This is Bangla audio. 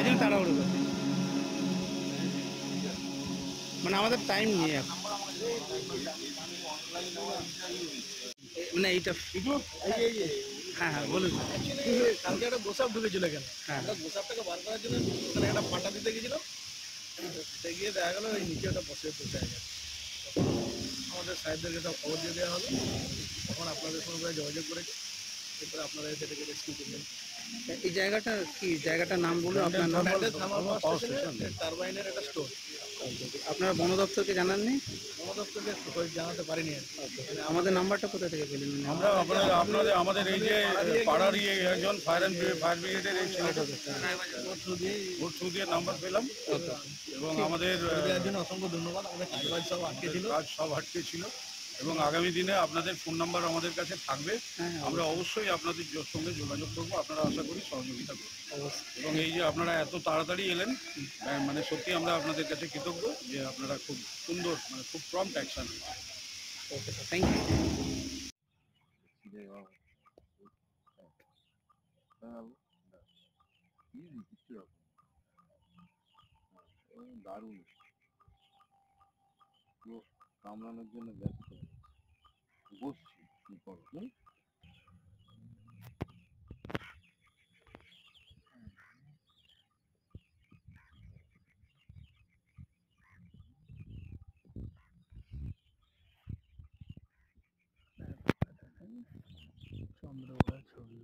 জন্য তাড়াহুড়ো করছি, মানে আমাদের টাইম নেই এখন। মানে এইটা হ্যাঁ হ্যাঁ বলুন। কালকে একটা গোসাপ ঢুকেছিল এখানে, হ্যাঁ আমরা গোসাপটাকে বার করার জন্য ওখানে একটা পাটা দিতে গেছিলাম। দিতে গিয়ে দেখা গেলো এই নিচে একটা বসে গেছে। আমাদের সাহেবদেরকে সব খবর দিয়ে দেওয়া হলো, তখন আপনাদের সঙ্গে যোগাযোগ করেছে, এরপরে আপনারা সেটাকে রেস্কিউ করবেন। এই জায়গাটা কি, জায়গাটার নাম বলুন, আপনার নাম। টারবাইনের একটা স্টোর। আপনারা বন দপ্তরকে জানাননি? বন দপ্তরকে জানাতে পারিনি আর কি। আমাদের নাম্বারটা কোথা থেকে পেলেন? আমরা আমাদের এই যে পাড়ার একজন ফায়ার ব্রিগেডের এই ছেলেটা ওর থ্রু দিয়ে নাম্বার পেলাম, এবং আমাদের দেওয়ার জন্য অসংখ্য ধন্যবাদ। আমাদের কাজ সব আটকে ছিল। কাজ সব আটকে ছিল, এবং আগামী দিনে আপনাদের ফোন নাম্বার আমাদের কাছে থাকবে। আমরা অবশ্যই আপনাদের সঙ্গে যোগাযোগ করবো, আপনারা আশা করি সহযোগিতা করবেন। এবং এই যে আপনারা এত তাড়াতাড়ি এলেন, মানে সত্যি আমরা আপনাদের কাছে কৃতজ্ঞ যে আপনারা খুব সুন্দর, মানে খুব prompt action. Okay sir, thank you. দারুণ পুরো কামড়ানোর জন্য ব্যস্ত বসছি কি করবো। চন্দ্রকোড়া ছবি।